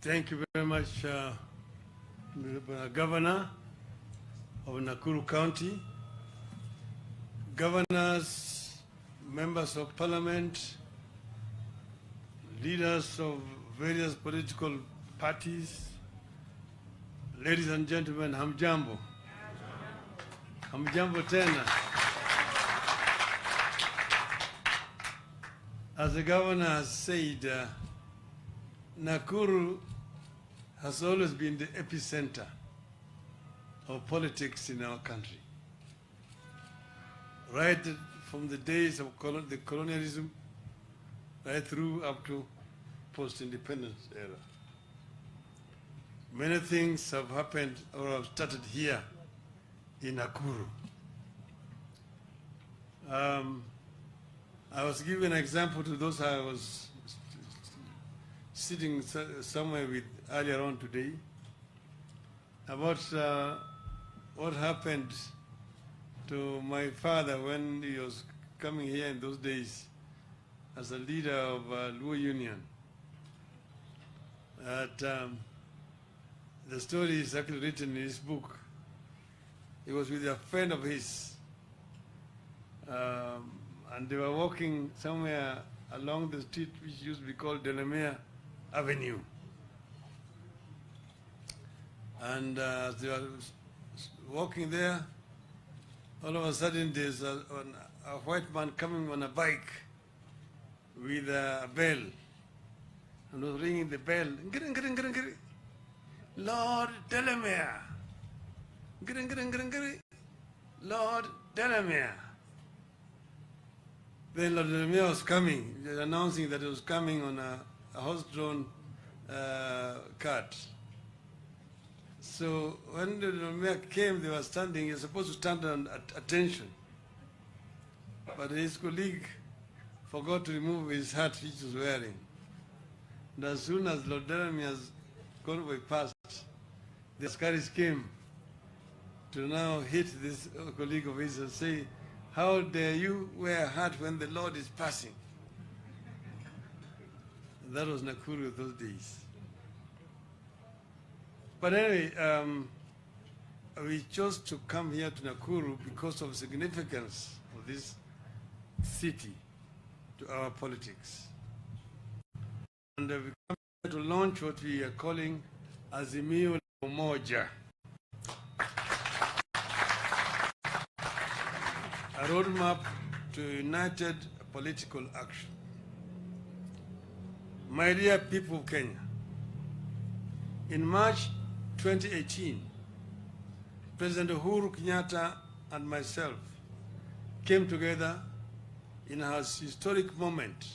Thank you very much, Governor of Nakuru County, governors, members of parliament, leaders of various political parties, ladies and gentlemen, hamjambo. Hamjambo tena. As the governor has said, Nakuru has always been the epicenter of politics in our country. Right from the days of the colonialism, right through up to post-independence era. Many things have happened or have started here in Nakuru. I was giving an example to those I was sitting somewhere with earlier on today about what happened to my father when he was coming here in those days as a leader of Luo Union. The story is actually written in his book. He was with a friend of his, and they were walking somewhere along the street which used to be called Delamere Avenue. And as they were walking there, all of a sudden there's a white man coming on a bike with a bell, and was ringing the bell. Lord Delamere. Lord Delamere. Then Lord Delamere was coming, announcing that he was coming on a horse-drawn cart. So when the Delamere came, they were standing. He was supposed to stand on attention, but his colleague forgot to remove his hat which he was wearing. And as soon as Lord Delamere's convoy passed, the Askaris came to now hit this colleague of his and say, "How dare you wear a hat when the Lord is passing?" And that was Nakuru those days. But anyway, we chose to come here to Nakuru because of the significance of this city to our politics. And we come here to launch what we are calling Azimio la Umoja, a roadmap to united political action. My dear people of Kenya, in March 2018, President Uhuru Kenyatta and myself came together in a historic moment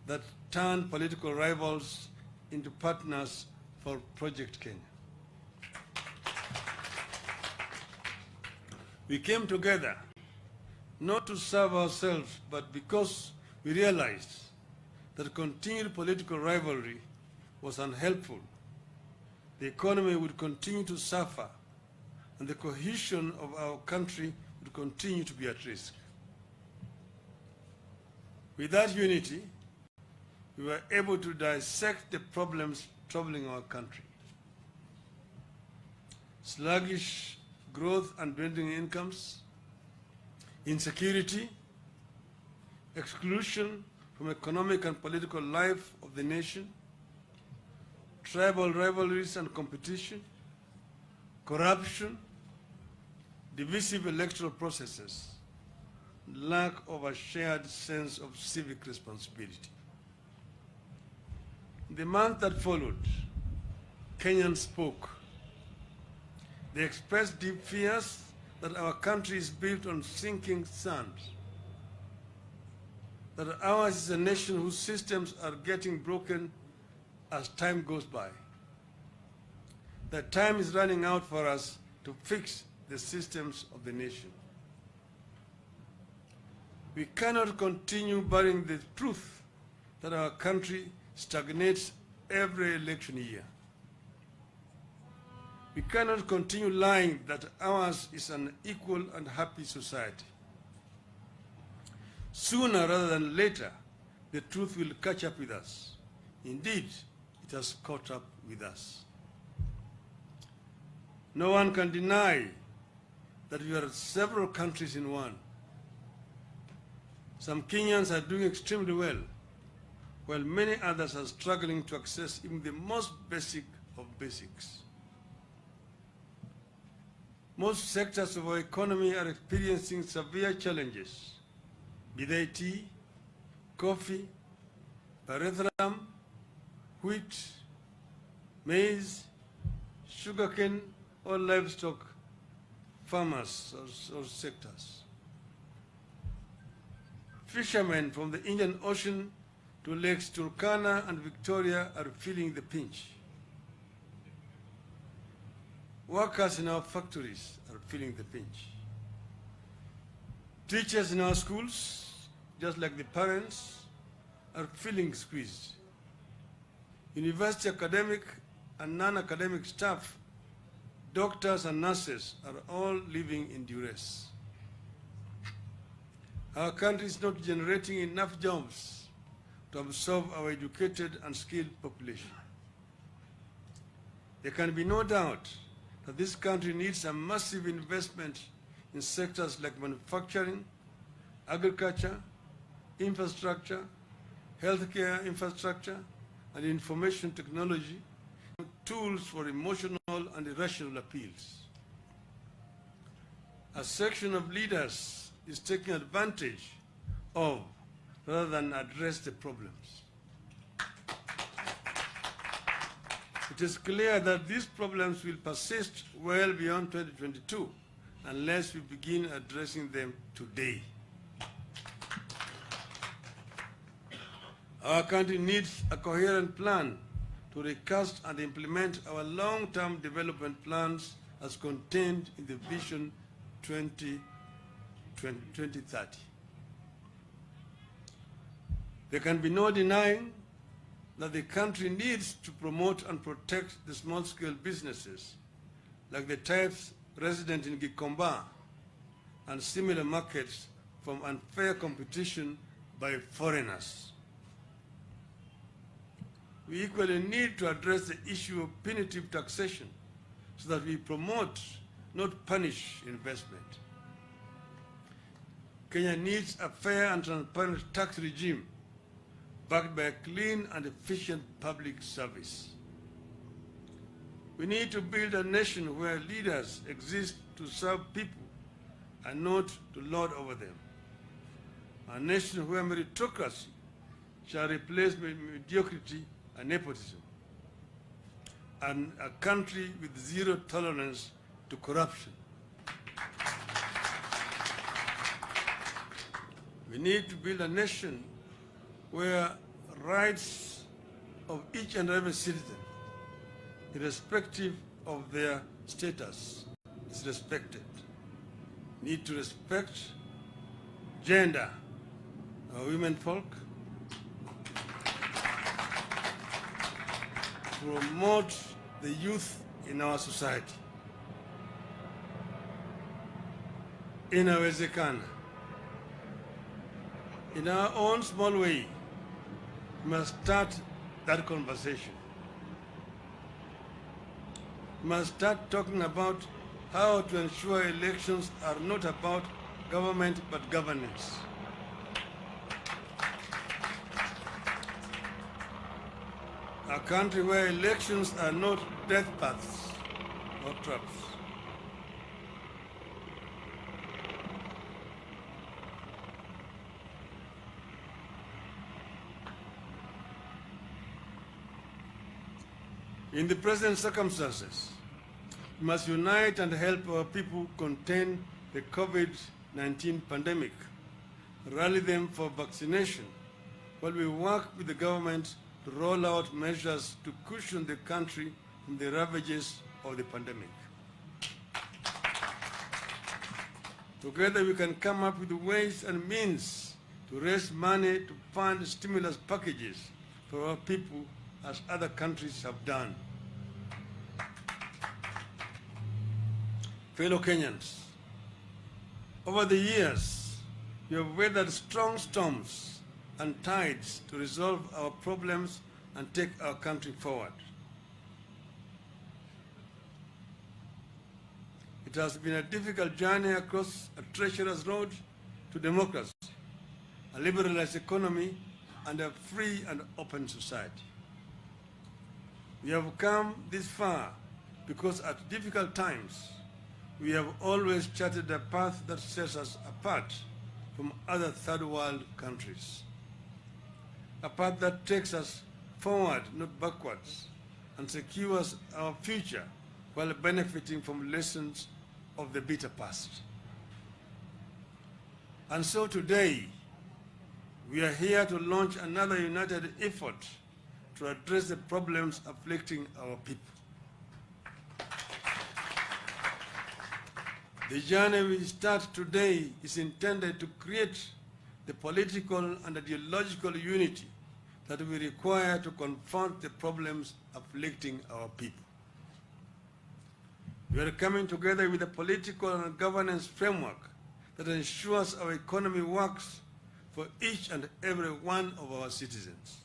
that turned political rivals into partners for Project Kenya. We came together not to serve ourselves, but because we realized that continued political rivalry was unhelpful. The economy would continue to suffer, and the cohesion of our country would continue to be at risk. With that unity, we were able to dissect the problems troubling our country. Sluggish growth and dwindling incomes, insecurity, exclusion from economic and political life of the nation, tribal rivalries and competition, corruption, divisive electoral processes, lack of a shared sense of civic responsibility. In the month that followed, Kenyans spoke. They expressed deep fears that our country is built on sinking sand, that ours is a nation whose systems are getting broken as time goes by, that time is running out for us to fix the systems of the nation. We cannot continue burying the truth that our country stagnates every election year. We cannot continue lying that ours is an equal and happy society. Sooner rather than later, the truth will catch up with us. Indeed, It has caught up with us. No one can deny that we are several countries in one. Some Kenyans are doing extremely well, while many others are struggling to access even the most basic of basics. Most sectors of our economy are experiencing severe challenges, be they tea, coffee, pyrethrum, wheat, maize, sugarcane, or livestock farmers or sectors. Fishermen from the Indian Ocean to Lakes Turkana and Victoria are feeling the pinch. Workers in our factories are feeling the pinch. Teachers in our schools, just like the parents, are feeling squeezed. University academic and non-academic staff, doctors and nurses are all living in duress. Our country is not generating enough jobs to absorb our educated and skilled population. There can be no doubt that this country needs a massive investment in sectors like manufacturing, agriculture, infrastructure, healthcare infrastructure, and information technology, tools for emotional and irrational appeals. A section of leaders is taking advantage of rather than address the problems. It is clear that these problems will persist well beyond 2022 unless we begin addressing them today. Our country needs a coherent plan to recast and implement our long-term development plans as contained in the Vision 2030. There can be no denying that the country needs to promote and protect the small-scale businesses, like the types resident in Gikomba and similar markets, from unfair competition by foreigners. We equally need to address the issue of punitive taxation so that we promote, not punish, investment. Kenya needs a fair and transparent tax regime backed by a clean and efficient public service. We need to build a nation where leaders exist to serve people and not to lord over them. A nation where meritocracy shall replace mediocrity and nepotism. And a country with zero tolerance to corruption. We need to build a nation where rights of each and every citizen, irrespective of their status, is respected. We need to respect gender, our women folk, promote the youth in our society. Inawezekana. In our own small way, we must start that conversation. We must start talking about how to ensure elections are not about government but governance. A country where elections are not death paths or traps. In the present circumstances, we must unite and help our people contain the COVID-19 pandemic, rally them for vaccination, while we work with the government to roll out measures to cushion the country from the ravages of the pandemic. Together we can come up with ways and means to raise money to fund stimulus packages for our people as other countries have done. Fellow Kenyans, over the years, we have weathered strong storms and tides to resolve our problems and take our country forward. It has been a difficult journey across a treacherous road to democracy, a liberalized economy, and a free and open society. We have come this far because at difficult times, we have always charted a path that sets us apart from other third world countries. A path that takes us forward, not backwards, and secures our future while benefiting from lessons of the bitter past. And so today, we are here to launch another united effort to address the problems afflicting our people. The journey we start today is intended to create the political and ideological unity that we require to confront the problems afflicting our people. We are coming together with a political and governance framework that ensures our economy works for each and every one of our citizens.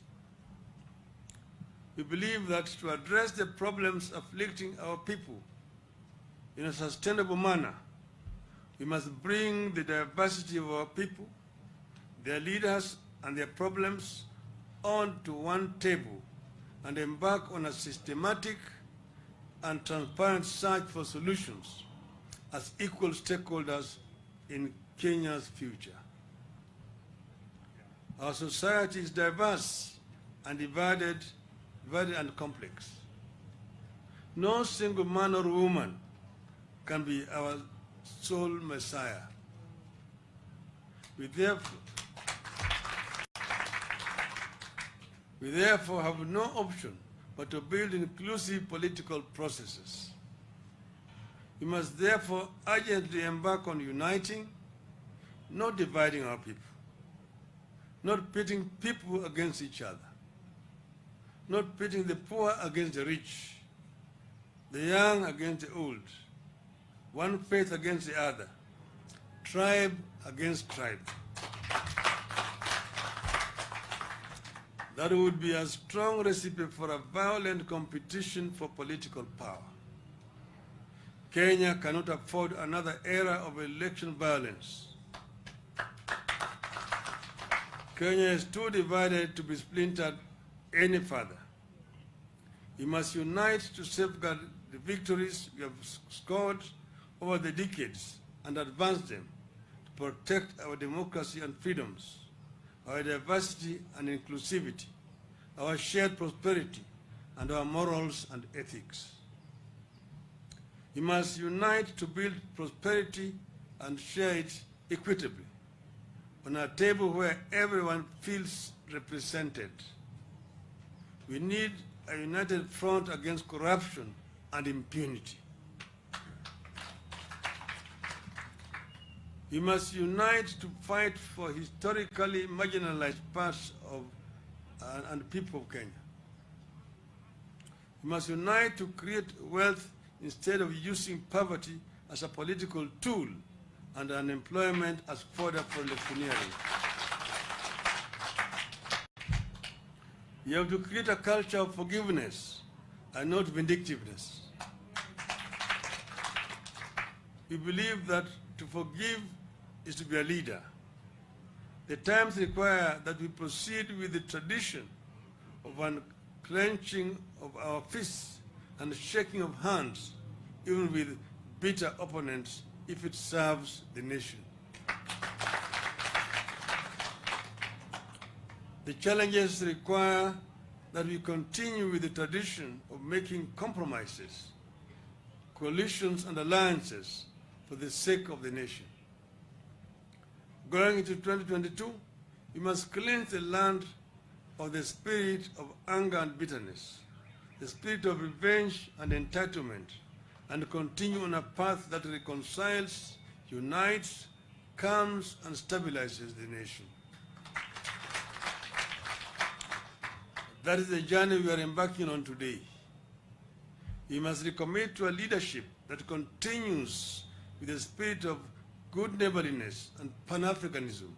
We believe that to address the problems afflicting our people in a sustainable manner, we must bring the diversity of our people, their leaders, and their problems onto one table and embark on a systematic and transparent search for solutions as equal stakeholders in Kenya's future. Our society is diverse and divided and complex. No single man or woman can be our sole Messiah. We therefore have no option but to build inclusive political processes. We must therefore urgently embark on uniting, not dividing our people, not pitting people against each other, not pitting the poor against the rich, the young against the old, one faith against the other, tribe against tribe. That would be a strong recipe for a violent competition for political power. Kenya cannot afford another era of election violence. Kenya is too divided to be splintered any further. We must unite to safeguard the victories we have scored over the decades and advance them to protect our democracy and freedoms, our diversity and inclusivity, our shared prosperity, and our morals and ethics. We must unite to build prosperity and share it equitably on a table where everyone feels represented. We need a united front against corruption and impunity. We must unite to fight for historically marginalized parts of and people of Kenya. We must unite to create wealth instead of using poverty as a political tool and unemployment as fodder for electioneering. We have to create a culture of forgiveness and not vindictiveness. We believe that to forgive is to be a leader. The times require that we proceed with the tradition of unclenching of our fists and shaking of hands, even with bitter opponents, if it serves the nation. The challenges require that we continue with the tradition of making compromises, coalitions and alliances for the sake of the nation. Going into 2022, we must cleanse the land of the spirit of anger and bitterness, the spirit of revenge and entitlement, and continue on a path that reconciles, unites, calms, and stabilizes the nation. That is the journey we are embarking on today. We must recommit to a leadership that continues with the spirit of good neighborliness and Pan-Africanism,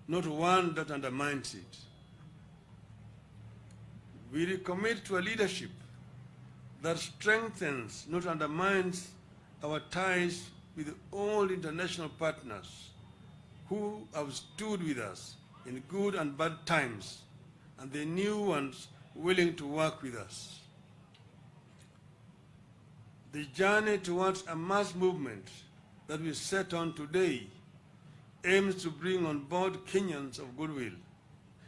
not one that undermines it. We recommit to a leadership that strengthens, not undermines, our ties with all international partners who have stood with us in good and bad times, and the new ones willing to work with us. The journey towards a mass movement that we set on today aims to bring on board Kenyans of goodwill,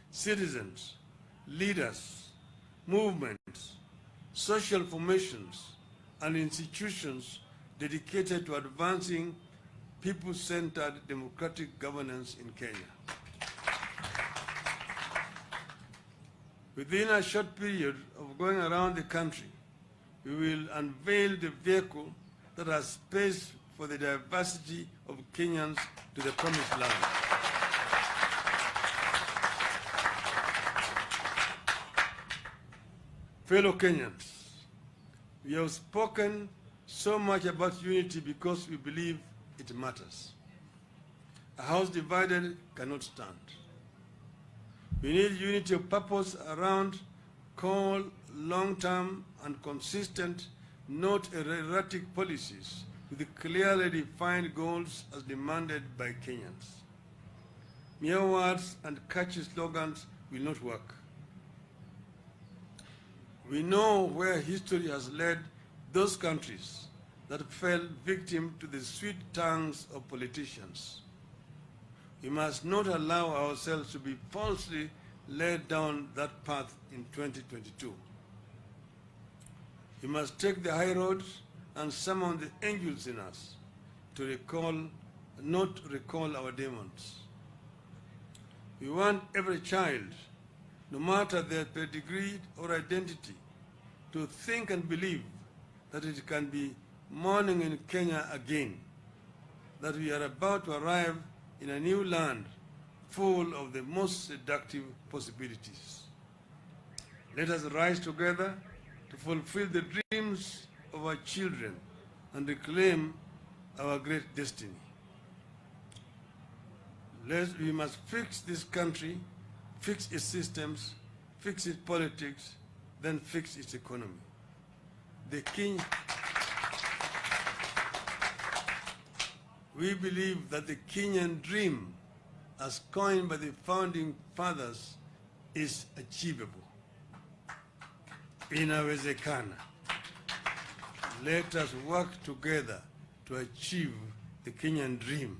citizens, leaders, movements, social formations, and institutions dedicated to advancing people-centered democratic governance in Kenya. Within a short period of going around the country, we will unveil the vehicle that has space for the diversity of Kenyans to the promised land. Fellow Kenyans, we have spoken so much about unity because we believe it matters. A house divided cannot stand. We need unity of purpose around core, long-term and consistent, not erratic policies with clearly defined goals as demanded by Kenyans. Mere words and catchy slogans will not work. We know where history has led those countries that fell victim to the sweet tongues of politicians. We must not allow ourselves to be falsely led down that path in 2022. We must take the high road and summon the angels in us to recall, not recall our demons. We want every child, no matter their pedigree or identity, to think and believe that it can be morning in Kenya again, that we are about to arrive in a new land full of the most seductive possibilities. Let us rise together to fulfill the dreams of our children and reclaim our great destiny. We must fix this country, fix its systems, fix its politics, then fix its economy. We believe that the Kenyan dream, as coined by the founding fathers, is achievable. Inawezekana. Let us work together to achieve the Kenyan dream.